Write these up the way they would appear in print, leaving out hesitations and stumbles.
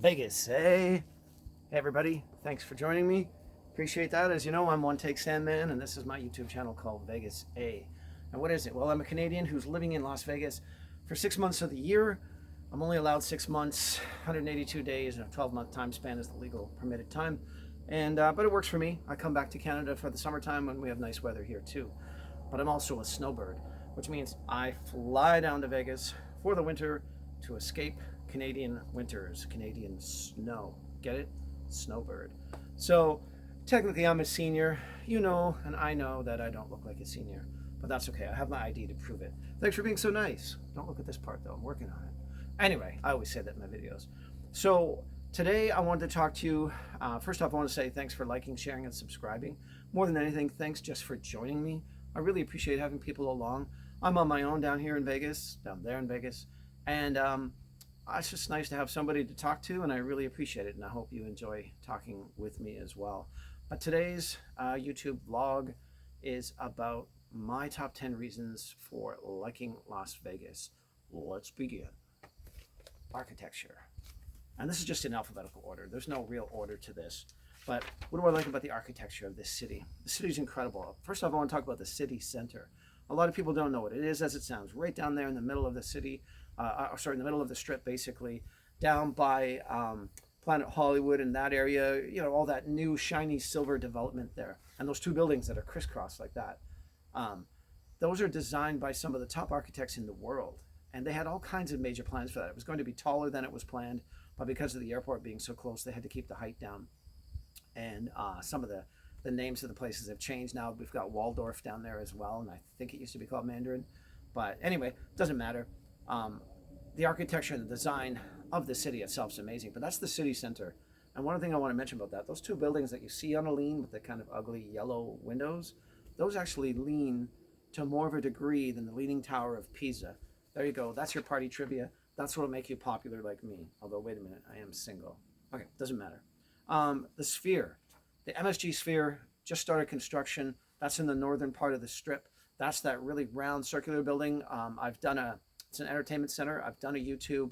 Vegas, hey? Hey, everybody. Thanks for joining me. Appreciate that. As you know, I'm One Take Sandman, and this is my YouTube channel called Vegas A. And what is it? Well, I'm a Canadian who's living in Las Vegas for 6 months of the year. I'm only allowed 6 months, 182 days, and a 12-month time span is the legal permitted time. And but it works for me. I come back to Canada for the summertime when we have nice weather here too. But I'm also a snowbird, which means I fly down to Vegas for the winter to escape Canadian winters, Canadian snow. Get it? Snowbird. So technically, I'm a senior. You know, and I know that I don't look like a senior, but that's okay. I have my ID to prove it. Thanks for being so nice. Don't look at this part though. I'm working on it. Anyway, I always say that in my videos. So today I wanted to talk to you. First off, I want to say thanks for liking, sharing, and subscribing. More than anything, thanks just for joining me. I really appreciate having people along. I'm on my own down here in Vegas, down there in Vegas, and it's just nice to have somebody to talk to, and I really appreciate it. And I hope you enjoy talking with me as well. But today's YouTube vlog is about my top 10 reasons for liking Las Vegas. Let's begin. Architecture. And this is just in alphabetical order. There's no real order to this. But what do I like about the architecture of this city? The city's incredible. First off, I want to talk about the city center. A lot of people don't know what it is as it sounds. Right down there in the middle of the city, in the middle of the strip, basically, down by Planet Hollywood and that area, you know, all that new shiny silver development there. And those two buildings that are crisscrossed like that. Um, those are designed by some of the top architects in the world. And they had all kinds of major plans for that. It was going to be taller than it was planned, but because of the airport being so close, they had to keep the height down. And some of the names of the places have changed now. We've got Waldorf down there as well, and I think it used to be called Mandarin. But anyway, doesn't matter. Um, the architecture and the design of the city itself is amazing, but that's the city center. And one thing I want to mention about that, those two buildings that you see on a lean with the kind of ugly yellow windows, those actually lean to more of a degree than the Leaning Tower of Pisa. There you go. That's your party trivia. That's what'll make you popular like me. Although, wait a minute, I am single. Okay, doesn't matter. The Sphere, the MSG Sphere just started construction. That's in the northern part of the strip. That's that really round circular building. It's an entertainment center. I've done a YouTube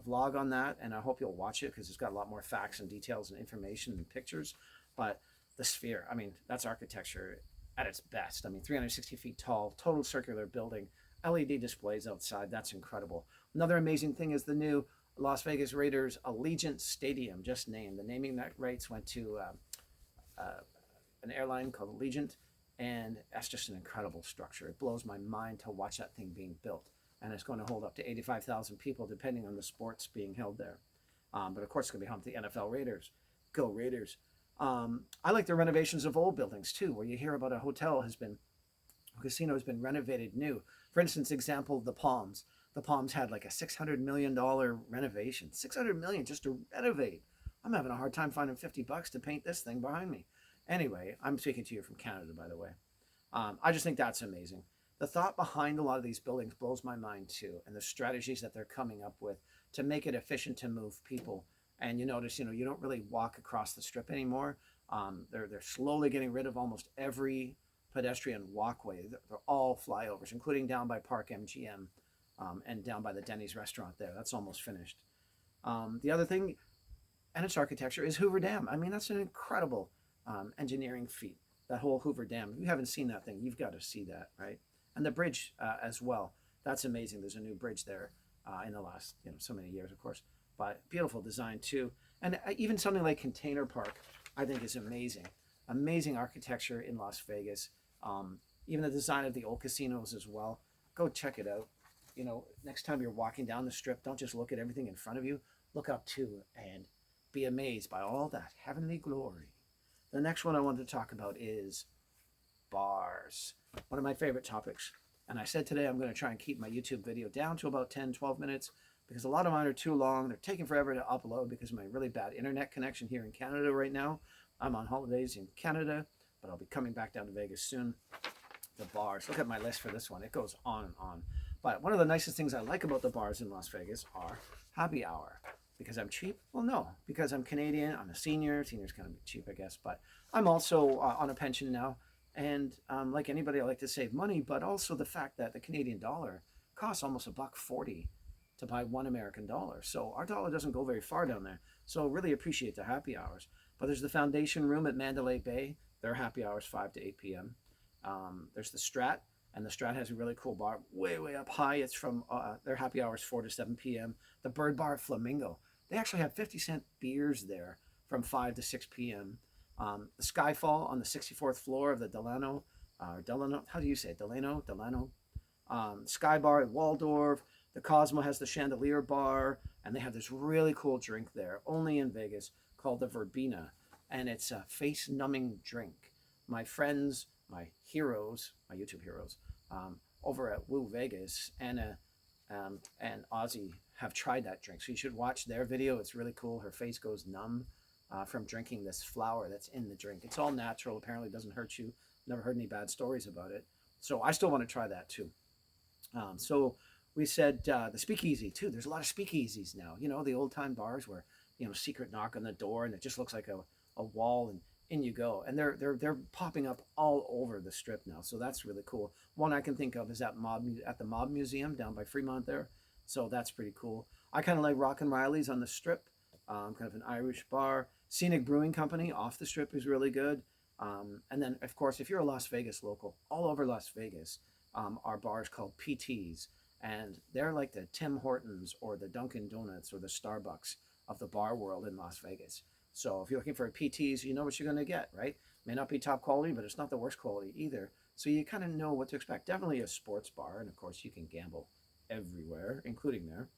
vlog on that, and I hope you'll watch it because it's got a lot more facts and details and information and pictures. But the Sphere, I mean, that's architecture at its best. I mean, 360 feet tall, total circular building, LED displays outside. That's incredible. Another amazing thing is the new Las Vegas Raiders Allegiant Stadium, just named. The naming rights went to uh, an airline called Allegiant, and that's just an incredible structure. It blows my mind to watch that thing being built, and it's going to hold up to 85,000 people, depending on the sports being held there. But of course, it's going to be home to the NFL Raiders. Go Raiders! I like the renovations of old buildings too, where you hear about a casino has been renovated new. For instance, example, the Palms. The Palms had like a $600 million renovation. 600 million just to renovate. I'm having a hard time finding $50 to paint this thing behind me. Anyway, I'm speaking to you from Canada, by the way. I just think that's amazing. The thought behind a lot of these buildings blows my mind too, and the strategies that they're coming up with to make it efficient to move people. And you notice, you don't really walk across the strip anymore. They're slowly getting rid of almost every pedestrian walkway. They're all flyovers, including down by Park MGM and down by the Denny's restaurant there. That's almost finished. The other thing, and its architecture, is Hoover Dam. I mean, that's an incredible engineering feat. That whole Hoover Dam. If you haven't seen that thing, you've got to see that, right? And the bridge as well. That's amazing. There's a new bridge there in the last so many years, of course. But beautiful design too. And even something like Container Park, I think is amazing. Amazing architecture in Las Vegas. Even the design of the old casinos as well. Go check it out. Next time you're walking down the strip, don't just look at everything in front of you. Look up too and be amazed by all that heavenly glory. The next one I wanted to talk about is bars. One of my favorite topics. And I said today I'm going to try and keep my YouTube video down to about 10, 12 minutes because a lot of mine are too long. They're taking forever to upload because of my really bad internet connection here in Canada right now. I'm on holidays in Canada, but I'll be coming back down to Vegas soon. The bars. Look at my list for this one. It goes on and on. But one of the nicest things I like about the bars in Las Vegas are happy hour. Because I'm cheap? Well, no. Because I'm Canadian. I'm a senior. Senior's kind of cheap, I guess. But I'm also on a pension now. And like anybody, I like to save money. But also the fact that the Canadian dollar costs almost $1.40 to buy $1 American. So our dollar doesn't go very far down there. So really appreciate the happy hours. But there's the Foundation Room at Mandalay Bay. Their happy hours 5 to 8 p.m. There's the Strat, and the Strat has a really cool bar way up high. It's from their happy hours 4 to 7 p.m. The Bird Bar at Flamingo. They actually have 50-cent beers there from 5 to 6 p.m. The Skyfall on the 64th floor of the Delano, how do you say it? Delano? Sky Bar at Waldorf. The Cosmo has the Chandelier Bar, and they have this really cool drink there, only in Vegas, called the Verbena, and it's a face-numbing drink. My friends, my heroes, my YouTube heroes, over at Woo Vegas, Anna and Ozzy have tried that drink, so you should watch their video. It's really cool. Her face goes numb from drinking this flower that's in the drink. It's all natural. Apparently, it doesn't hurt you. Never heard any bad stories about it. So I still want to try that too. So we said the speakeasy too. There's a lot of speakeasies now. You know, the old time bars where, you know, secret knock on the door and it just looks like a wall and in you go. And they're popping up all over the strip now. So that's really cool. One I can think of is at the Mob Museum down by Fremont there. So that's pretty cool. I kind of like Rock and Riley's on the strip, kind of an Irish bar. Scenic Brewing Company off the strip is really good. And then, of course, if you're a Las Vegas local, all over Las Vegas are bars called PTs. And they're like the Tim Hortons or the Dunkin' Donuts or the Starbucks of the bar world in Las Vegas. So if you're looking for PTs, you know what you're going to get, right? May not be top quality, but it's not the worst quality either. So you kind of know what to expect. Definitely a sports bar. And of course, you can gamble everywhere, including there.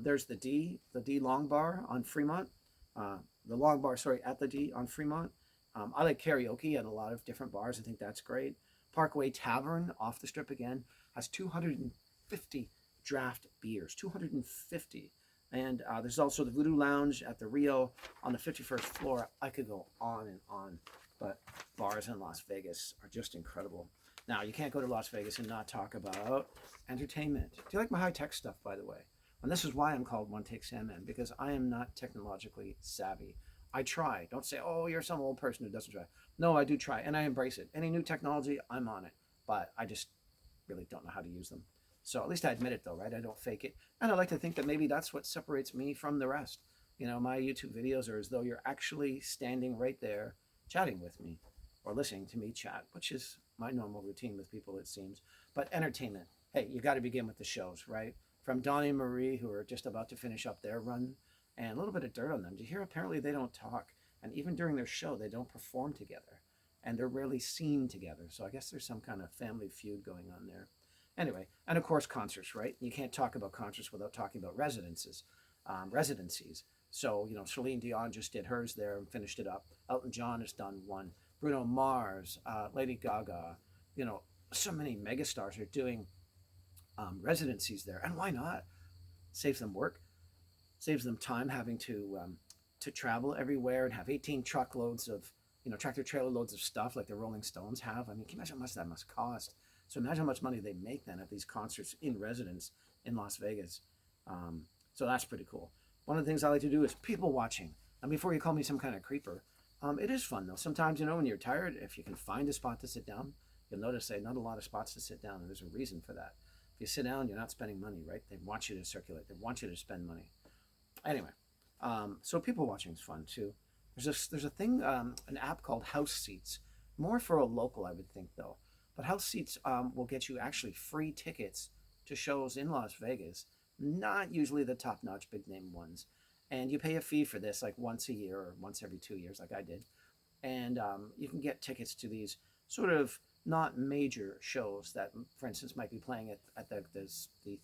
There's the D Long Bar on Fremont. The Long Bar, sorry, at the D on Fremont. I like karaoke at a lot of different bars. I think that's great. Parkway Tavern off the strip again has 250 draft beers, 250. And there's also the Voodoo Lounge at the Rio on the 51st floor. I could go on and on, but bars in Las Vegas are just incredible. Now, you can't go to Las Vegas and not talk about entertainment. Do you like my high-tech stuff, by the way? And this is why I'm called One Take Sandman, because I am not technologically savvy. I try. Don't say, oh, you're some old person who doesn't try. No, I do try, and I embrace it. Any new technology, I'm on it. But I just really don't know how to use them. So at least I admit it, though, right? I don't fake it. And I like to think that maybe that's what separates me from the rest. You know, my YouTube videos are as though you're actually standing right there chatting with me or listening to me chat, which is my normal routine with people, it seems. But entertainment. Hey, you got to begin with the shows, right? From Donnie and Marie, who are just about to finish up their run, and a little bit of dirt on them. Do you hear? Apparently they don't talk. And even during their show, they don't perform together. And they're rarely seen together. So I guess there's some kind of family feud going on there. Anyway, and of course concerts, right? You can't talk about concerts without talking about residencies. So, you know, Celine Dion just did hers there and finished it up. Elton John has done one. Bruno Mars, Lady Gaga, you know, so many megastars are doing residencies there. And why not? Saves them work, saves them time having to travel everywhere and have 18 truckloads of, you know, tractor trailer loads of stuff like the Rolling Stones have. I mean, can you imagine how much that must cost? So imagine how much money they make then at these concerts in residence in Las Vegas. So that's pretty cool. One of the things I like to do is people watching. And before you call me some kind of creeper, it is fun though. Sometimes, you know, when you're tired, if you can find a spot to sit down, you'll notice not a lot of spots to sit down, and there's a reason for that. If you sit down, you're not spending money, right? They want you to circulate. They want you to spend money. Anyway, so people watching is fun too. There's a thing, an app called House Seats. More for a local, I would think though. But House Seats will get you actually free tickets to shows in Las Vegas, not usually the top-notch big-name ones. And you pay a fee for this like once a year or once every 2 years like I did. And you can get tickets to these sort of not major shows that, for instance, might be playing at the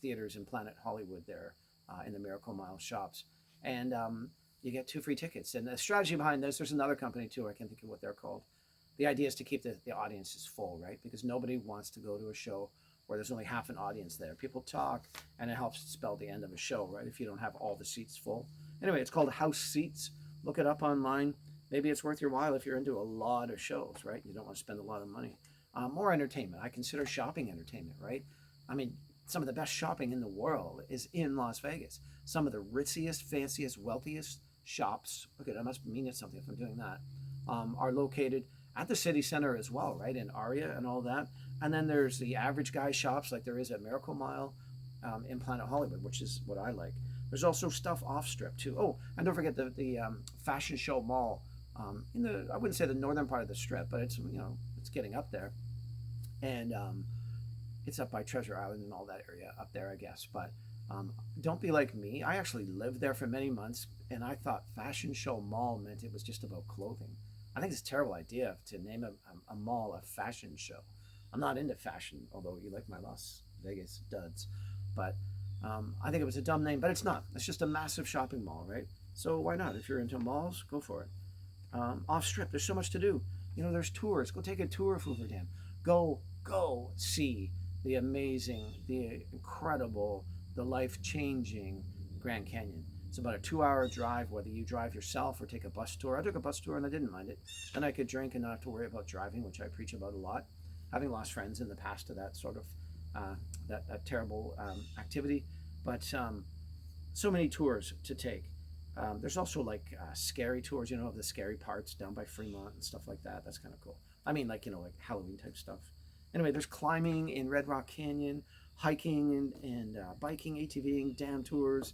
theaters in Planet Hollywood there in the Miracle Mile shops. And you get 2 free tickets. And the strategy behind this, there's another company too, I can't think of what they're called. The idea is to keep the audiences full, right? Because nobody wants to go to a show where there's only half an audience there. People talk, and it helps spell the end of a show, right? If you don't have all the seats full. Anyway, it's called House Seats. Look it up online. Maybe it's worth your while if you're into a lot of shows, right? You don't want to spend a lot of money. More entertainment. I consider shopping entertainment, right? I mean, some of the best shopping in the world is in Las Vegas. Some of the ritziest, fanciest, wealthiest shops, okay, that must mean it's something if I'm doing that, are located at the city center as well, right? In Aria and all that. And then there's the average guy shops like there is at Miracle Mile. in Planet Hollywood, which is what I like. There's also stuff off strip too. Oh, and don't forget the Fashion Show Mall in the, I wouldn't say the northern part of the strip, but it's, it's getting up there, and it's up by Treasure Island and all that area up there, I guess. But don't be like me. I actually lived there for many months, and I thought Fashion Show Mall meant it was just about clothing. I think it's a terrible idea to name a mall a fashion show. I'm not into fashion, although you like my Las Vegas duds. But I think it was a dumb name, but it's not. It's just a massive shopping mall, right? So why not? If you're into malls, go for it. Off strip, there's so much to do. There's tours. Go take a tour of Hoover Dam. Go see the amazing, the incredible, the life-changing Grand Canyon. It's about a 2-hour drive, whether you drive yourself or take a bus tour. I took a bus tour and I didn't mind it. Then I could drink and not have to worry about driving, which I preach about a lot. Having lost friends in the past to that sort of that terrible activity, but so many tours to take. There's also like scary tours, of the scary parts down by Fremont and stuff like that. That's kind of cool. I mean, like Halloween type stuff. Anyway, there's climbing in Red Rock Canyon, hiking and biking, ATVing, dam tours,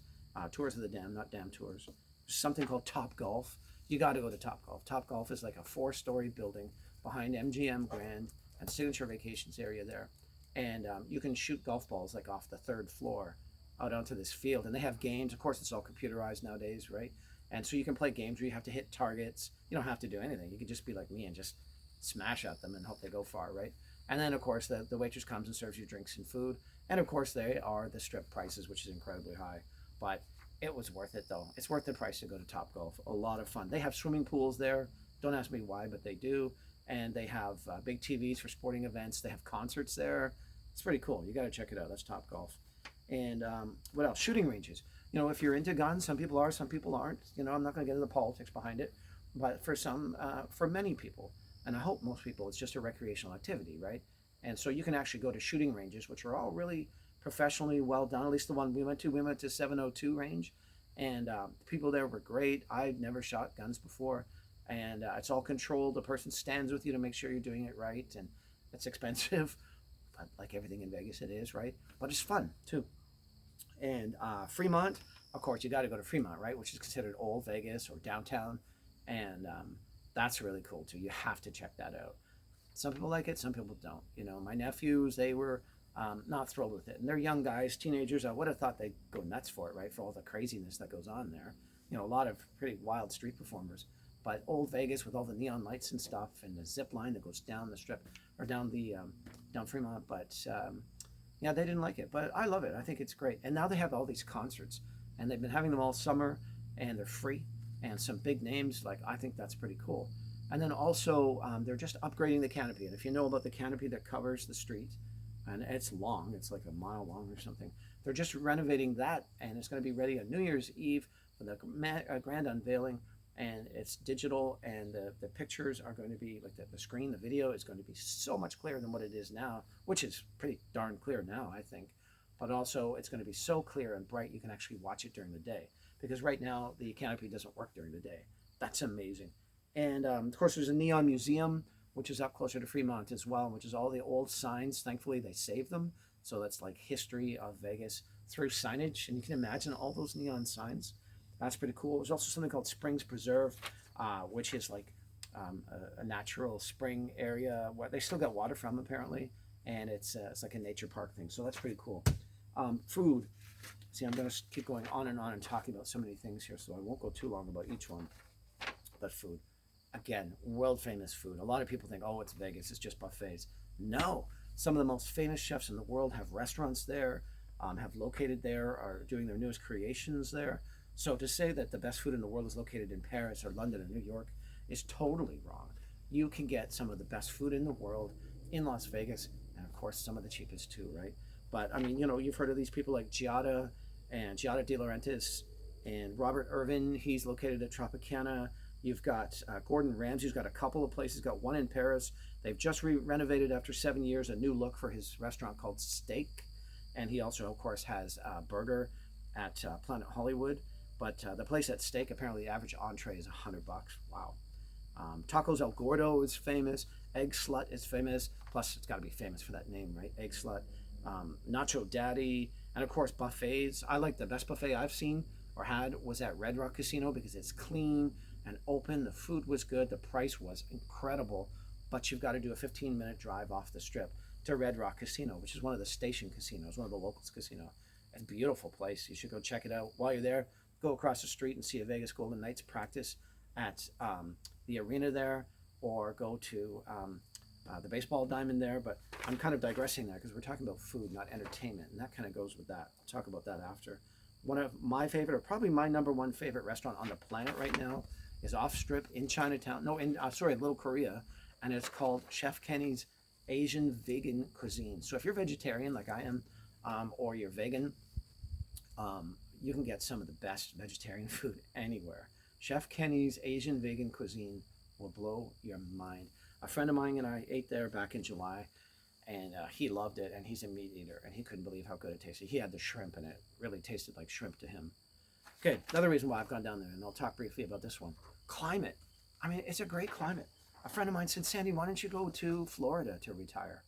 tours of the dam, not dam tours. There's something called Top Golf. You got to go to Top Golf. Top Golf is like a 4-story building behind MGM Grand and Signature Vacations area there. And you can shoot golf balls like off the 3rd floor out onto this field. And they have games. Of course, it's all computerized nowadays, right? And so you can play games where you have to hit targets. You don't have to do anything. You can just be like me and just smash at them and hope they go far, right? And then, of course, the waitress comes and serves you drinks and food. And, of course, they are the strip prices, which is incredibly high. But it was worth it, though. It's worth the price to go to Top Golf. A lot of fun. They have swimming pools there. Don't ask me why, but they do. And they have big TVs for sporting events. They have concerts there. It's pretty cool. You got to check it out. That's Top Golf. And what else? Shooting ranges. If you're into guns, some people are, some people aren't. I'm not going to get into the politics behind it. But for some, for many people, and I hope most people, it's just a recreational activity, right? And so you can actually go to shooting ranges, which are all really professionally well done. At least the one we went to 702 range. And the people there were great. I'd never shot guns before. And it's all controlled. The person stands with you to make sure you're doing it right. And it's expensive. But like everything in Vegas, it is, right? But it's fun, too. And Fremont, of course, you got to go to Fremont, right? Which is considered old Vegas or downtown. And that's really cool, too. You have to check that out. Some people like it, some people don't. My nephews, they were not thrilled with it. And they're young guys, teenagers. I would have thought they'd go nuts for it, right? For all the craziness that goes on there. A lot of pretty wild street performers. But old Vegas with all the neon lights and stuff and the zip line that goes down the strip or down Fremont. But yeah, they didn't like it. But I love it. I think it's great. And now they have all these concerts. And they've been having them all summer. And they're free. And some big names. I think that's pretty cool. And then also, they're just upgrading the canopy. And if you know about the canopy that covers the street, and it's long, it's like a mile long or something, they're just renovating that. And it's going to be ready on New Year's Eve for the grand unveiling. And it's digital, and the pictures are going to be, like the screen, the video is going to be so much clearer than what it is now, which is pretty darn clear now, I think. But also, it's going to be so clear and bright you can actually watch it during the day. Because right now, the canopy doesn't work during the day. That's amazing. And of course, there's a neon museum, which is up closer to Fremont as well, which is all the old signs. Thankfully, they saved them. So that's like history of Vegas through signage. And you can imagine all those neon signs. That's pretty cool. There's also something called Springs Preserve, which is like a natural spring area where they still got water from, apparently. And it's like a nature park thing. So that's pretty cool. Food. See, I'm going to keep going on and talking about so many things here, so I won't go too long about each one. But food. Again, world famous food. A lot of people think, oh, it's Vegas, it's just buffets. No. Some of the most famous chefs in the world have restaurants there, have located there, are doing their newest creations there. So to say that the best food in the world is located in Paris or London or New York is totally wrong. You can get some of the best food in the world in Las Vegas, and of course some of the cheapest too, right? But I mean, you've heard of these people like Giada De Laurentiis and Robert Irvin. He's located at Tropicana. You've got Gordon Ramsay's got a couple of places. Got one in Paris. They've just renovated after 7 years, a new look for his restaurant called Steak. And he also, of course, has a burger at Planet Hollywood. But the place at Steak, apparently the average entree is $100. Wow. Tacos El Gordo is famous. Egg Slut is famous. Plus, it's got to be famous for that name, right? Egg Slut. Nacho Daddy. And of course, buffets. I like the best buffet I've seen or had was at Red Rock Casino because it's clean and open. The food was good. The price was incredible. But you've got to do a 15-minute drive off the strip to Red Rock Casino, which is one of the station casinos, one of the locals casino. It's a beautiful place. You should go check it out. While you're there, go across the street and see a Vegas Golden Knights practice at the arena there, or go to the baseball diamond there. But I'm kind of digressing there because we're talking about food, not entertainment, and that kind of goes with that. I'll talk about that after. One of my favorite, or probably my number one favorite restaurant on the planet right now, is off strip in Chinatown. No, in Little Korea, and it's called Chef Kenny's Asian Vegan Cuisine. So if you're vegetarian like I am, or you're vegan, you can get some of the best vegetarian food anywhere. Chef Kenny's Asian Vegan Cuisine will blow your mind. A friend of mine and I ate there back in July, and he loved it, and he's a meat eater, and he couldn't believe how good it tasted. He had the shrimp, and it really tasted like shrimp to him. Okay, another reason why I've gone down there, and I'll talk briefly about this one. Climate. I mean, it's a great climate. A friend of mine said, Sandy, why don't you go to Florida to retire?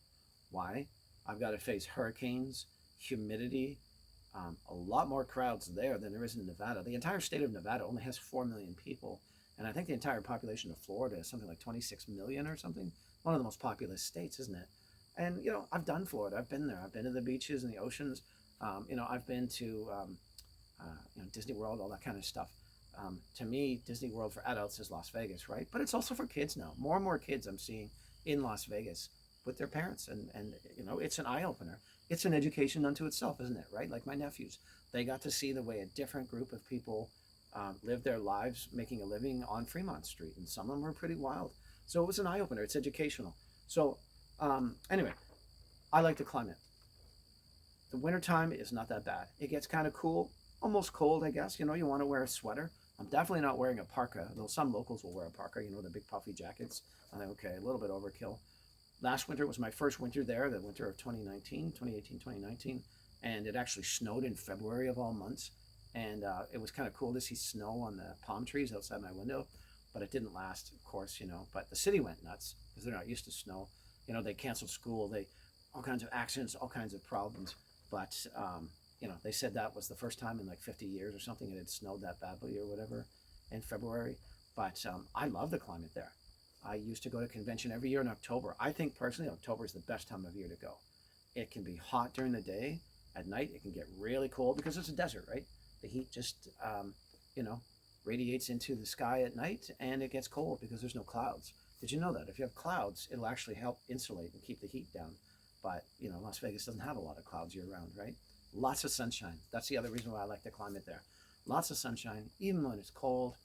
Why? I've got to face hurricanes, humidity, a lot more crowds there than there is in Nevada. The entire state of Nevada only has 4 million people. And I think the entire population of Florida is something like 26 million or something. One of the most populous states, isn't it? And, I've done Florida. I've been there. I've been to the beaches and the oceans. I've been to, Disney World, all that kind of stuff. To me, Disney World for adults is Las Vegas, right? But it's also for kids now. More and more kids I'm seeing in Las Vegas with their parents. And it's an eye-opener. It's an education unto itself, isn't it, right? Like my nephews. They got to see the way a different group of people live their lives making a living on Fremont Street. And some of them were pretty wild. So it was an eye-opener. It's educational. So anyway, I like the climate. The wintertime is not that bad. It gets kind of cool, almost cold, I guess. You want to wear a sweater. I'm definitely not wearing a parka, though some locals will wear a parka, the big puffy jackets. I think, okay, a little bit overkill. Last winter was my first winter there, the winter of 2018, 2019, and it actually snowed in February of all months. And it was kind of cool to see snow on the palm trees outside my window, but it didn't last, of course, But the city went nuts because they're not used to snow. They canceled school, all kinds of accidents, all kinds of problems. But they said that was the first time in like 50 years or something it had snowed that badly or whatever in February. But I love the climate there. I used to go to convention every year in October. I think personally October is the best time of year to go. It can be hot during the day. At night it can get really cold because it's a desert, right? The heat just, radiates into the sky at night, and it gets cold because there's no clouds. Did you know that? If you have clouds, it'll actually help insulate and keep the heat down. But, Las Vegas doesn't have a lot of clouds year round, right? Lots of sunshine. That's the other reason why I like the climate there. Lots of sunshine, even when it's cold.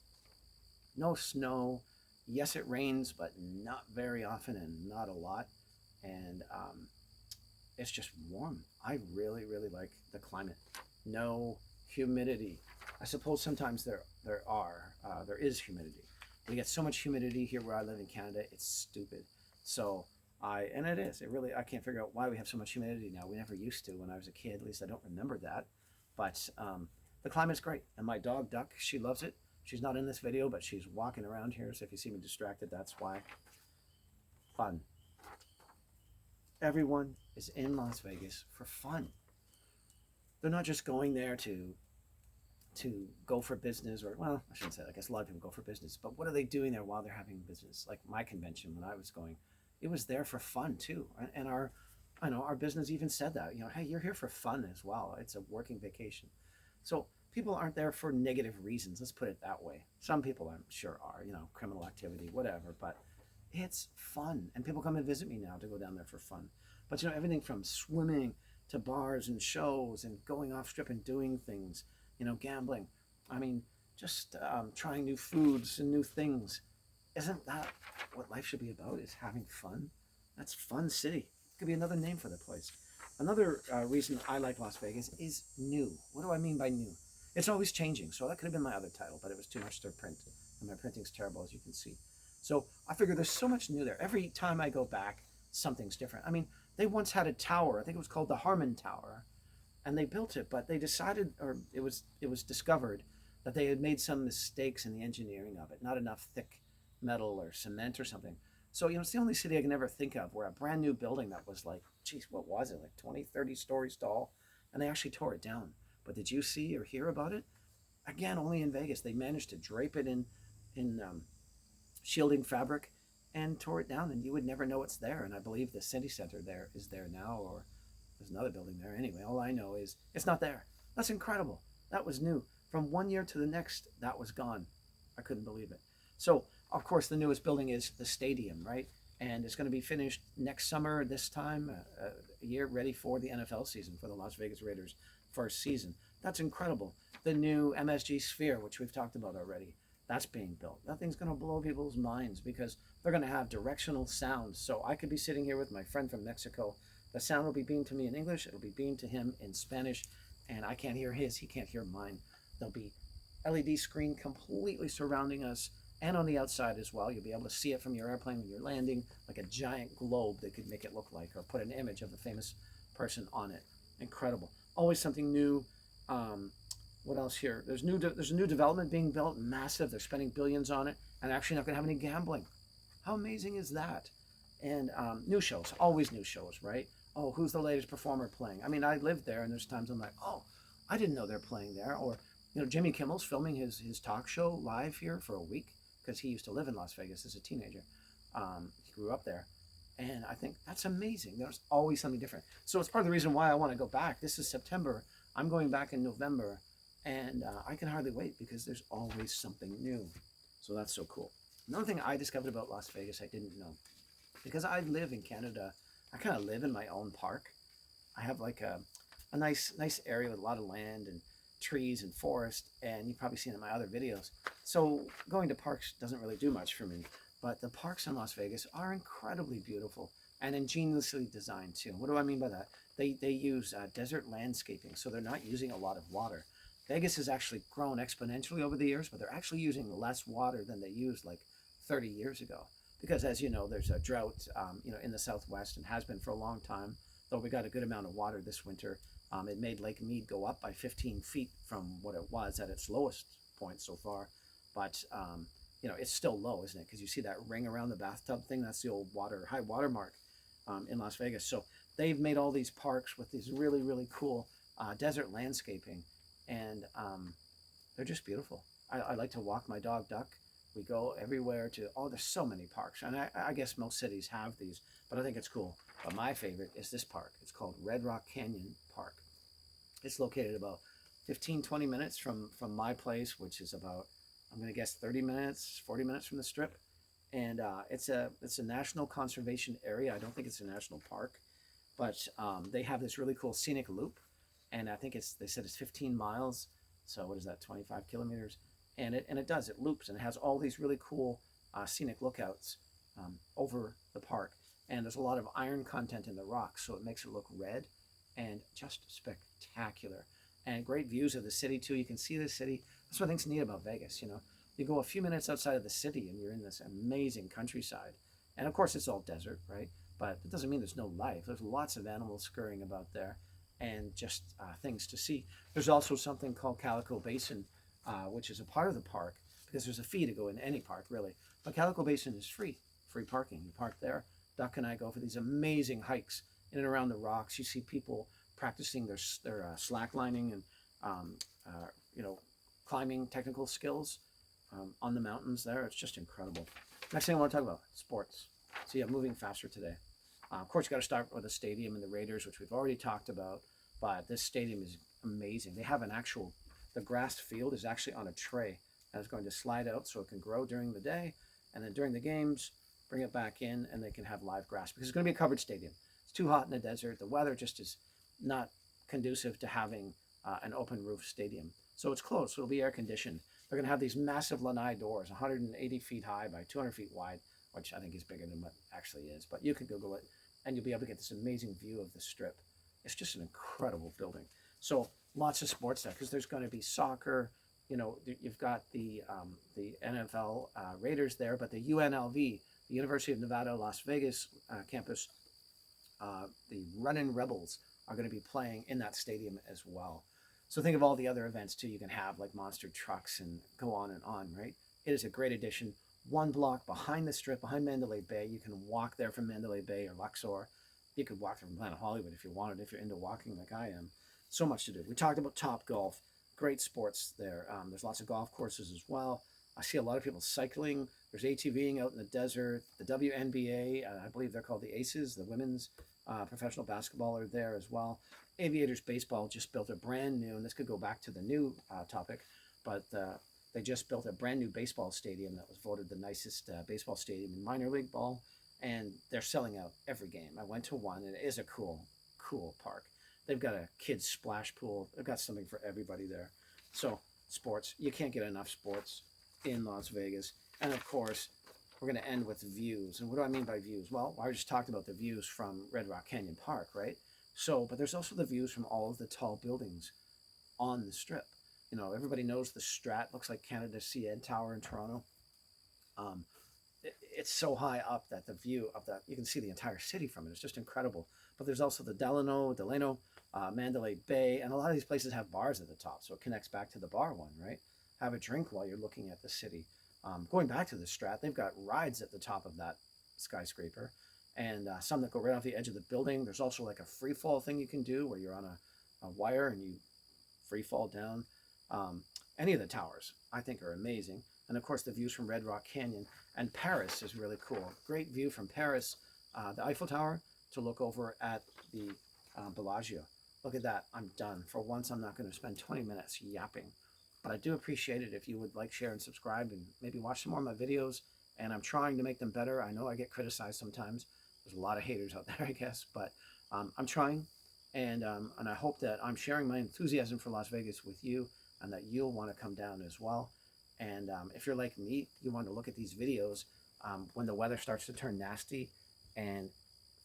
No snow. Yes, it rains, but not very often and not a lot. And it's just warm. I really, really like the climate. No humidity. I suppose sometimes there is humidity. We get so much humidity here where I live in Canada, it's stupid. So and it is. I can't figure out why we have so much humidity now. We never used to when I was a kid. At least I don't remember that. But the climate's great. And my dog, Duck, she loves it. She's not in this video, but she's walking around here. So if you see me distracted, that's why. Fun. Everyone is in Las Vegas for fun. They're not just going there to go for business, or, well, I shouldn't say that. I guess a lot of people go for business. But what are they doing there while they're having business? Like my convention when I was going, it was there for fun too. And our business even said that, hey, you're here for fun as well. It's a working vacation. So people aren't there for negative reasons. Let's put it that way. Some people I'm sure are, criminal activity, whatever, but it's fun. And people come and visit me now to go down there for fun. But everything from swimming to bars and shows and going off strip and doing things, gambling. I mean, just trying new foods and new things. Isn't that what life should be about, is having fun? That's Fun City. Could be another name for the place. Another reason I like Las Vegas is new. What do I mean by new? It's always changing. So that could have been my other title, but it was too much to print. And my printing's terrible, as you can see. So I figure there's so much new there. Every time I go back, something's different. I mean, they once had a tower. I think it was called the Harmon Tower. And they built it, but they decided, or it was discovered, that they had made some mistakes in the engineering of it. Not enough thick metal or cement or something. So, it's the only city I can ever think of where a brand new building that was like, geez, what was it? Like 20, 30 stories tall and they actually tore it down. But did you see or hear about it? Again, only in Vegas. They managed to drape it in shielding fabric and tore it down, and you would never know it's there. And I believe the city center there is there now, or there's another building there. Anyway, all I know is it's not there. That's incredible. That was new. From one year to the next, that was gone. I couldn't believe it. So, of course, the newest building is the stadium, right? And it's going to be finished next summer, this time, a year ready for the NFL season, for the Las Vegas Raiders' first season. That's incredible. The new MSG Sphere, which we've talked about already, that's being built. That thing's going to blow people's minds because they're going to have directional sound. So I could be sitting here with my friend from Mexico. The sound will be beamed to me in English. It'll be beamed to him in Spanish. And I can't hear his. He can't hear mine. There'll be LED screen completely surrounding us, and on the outside as well. You'll be able to see it from your airplane when you're landing, like a giant globe they could make it look like, or put an image of a famous person on it. Incredible. Always something new. What else here? There's a new development being built, massive. They're spending billions on it, and actually not going to have any gambling. How amazing is that? And new shows, always new shows, right? Oh, who's the latest performer playing? I mean, I lived there, and there's times I'm like, oh, I didn't know they're playing there. Or, Jimmy Kimmel's filming his talk show live here for a week because he used to live in Las Vegas as a teenager. He grew up there. And I think that's amazing. There's always something different. So it's part of the reason why I want to go back. This is September. I'm going back in November. And I can hardly wait because there's always something new. So that's so cool. Another thing I discovered about Las Vegas I didn't know. Because I live in Canada, I kind of live in my own park. I have like a nice area with a lot of land and trees and forest, and you've probably seen it in my other videos. So going to parks doesn't really do much for me. But the parks in Las Vegas are incredibly beautiful and ingeniously designed too. What do I mean by that? They use desert landscaping, so they're not using a lot of water. Vegas has actually grown exponentially over the years, but they're actually using less water than they used like 30 years ago. Because as you know, there's a drought, in the Southwest and has been for a long time. Though we got a good amount of water this winter, it made Lake Mead go up by 15 feet from what it was at its lowest point so far. But it's still low, isn't it? Because you see that ring around the bathtub thing. That's the old high water mark in Las Vegas. So they've made all these parks with these really, really cool desert landscaping. And they're just beautiful. I like to walk my dog Duck. We go everywhere there's so many parks. And I guess most cities have these, but I think it's cool. But my favorite is this park. It's called Red Rock Canyon Park. It's located about 15, 20 minutes from my place, which is about, I'm going to guess 30 minutes, 40 minutes from the Strip. And it's a national conservation area. I don't think it's a national park, but they have this really cool scenic loop. And I think they said it's 15 miles. So what is that, 25 kilometers? And it loops, and it has all these really cool scenic lookouts over the park. And there's a lot of iron content in the rocks, so it makes it look red and just spectacular. And great views of the city too. You can see the city. That's what I think's neat about Vegas. You go a few minutes outside of the city and you're in this amazing countryside. And of course it's all desert, right? But it doesn't mean there's no life. There's lots of animals scurrying about there and just things to see. There's also something called Calico Basin, which is a part of the park, because there's a fee to go in any park, really. But Calico Basin is free parking. You park there. Duck and I go for these amazing hikes in and around the rocks. You see people practicing their slacklining and climbing technical skills on the mountains there. It's just incredible. Next thing I want to talk about, sports. So yeah, moving faster today. Of course, you got to start with the stadium and the Raiders, which we've already talked about. But this stadium is amazing. They have the grass field is actually on a tray that is going to slide out so it can grow during the day. And then during the games, bring it back in and they can have live grass because it's going to be a covered stadium. It's too hot in the desert. The weather just is not conducive to having an open roof stadium. So it's closed, so it'll be air conditioned. They're going to have these massive lanai doors, 180 feet high by 200 feet wide, which I think is bigger than what actually is. But you can Google it and you'll be able to get this amazing view of the Strip. It's just an incredible building. So lots of sports there because there's going to be soccer. You've got the NFL Raiders there, but the UNLV, the University of Nevada, Las Vegas campus, the Runnin' Rebels are going to be playing in that stadium as well. So think of all the other events too you can have, like monster trucks and go on, right? It is a great addition. One block behind the Strip, behind Mandalay Bay. You can walk there from Mandalay Bay or Luxor. You could walk there from Planet Hollywood if you wanted, if you're into walking like I am. So much to do. We talked about Top Golf, great sports there. There's lots of golf courses as well. I see a lot of people cycling. There's ATVing out in the desert. The WNBA, I believe they're called the Aces, the women's professional basketball are there as well. Aviators Baseball just built a brand new, and this could go back to the new topic, but they just built a brand new baseball stadium that was voted the nicest baseball stadium in minor league ball, and they're selling out every game. I went to one, and it is a cool park. They've got a kids splash pool. They've got something for everybody there. So sports, you can't get enough sports in Las Vegas. And of course, we're going to end with views. And what do I mean by views? Well, I just talked about the views from Red Rock Canyon Park, right? So, but there's also the views from all of the tall buildings on the strip. You know, everybody knows the Strat, looks like Canada's CN Tower in Toronto. It's so high up that the view of that, you can see the entire city from it. It's just incredible. But there's also the Delano, Mandalay Bay, and a lot of these places have bars at the top, so it connects back to the bar one, right? Have a drink while you're looking at the city. Going back to the Strat, they've got rides at the top of that skyscraper, and some that go right off the edge of the building. There's also like a free fall thing you can do where you're on a wire and you free fall down. Any of the towers, I think, are amazing. And of course, the views from Red Rock Canyon and Paris is really cool. Great view from Paris, the Eiffel Tower, to look over at the Bellagio. Look at that. I'm done. For once, I'm not going to spend 20 minutes yapping. But I do appreciate it if you would like, share, and subscribe, and maybe watch some more of my videos. And I'm trying to make them better. I know I get criticized sometimes. There's a lot of haters out there, I guess. But I'm trying. And I hope that I'm sharing my enthusiasm for Las Vegas with you, and that you'll want to come down as well. And if you're like me, you want to look at these videos when the weather starts to turn nasty and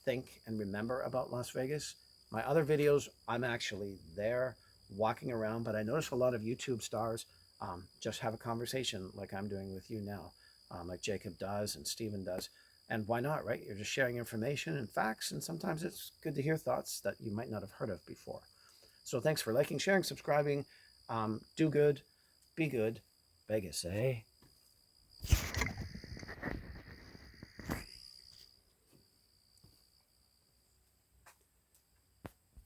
think and remember about Las Vegas. My other videos, I'm actually there walking around, but I notice a lot of YouTube stars just have a conversation like I'm doing with you now, like Jacob does and Steven does. And why not, right? You're just sharing information and facts, and sometimes it's good to hear thoughts that you might not have heard of before. So thanks for liking, sharing, subscribing. Do good, be good. Vegas, eh?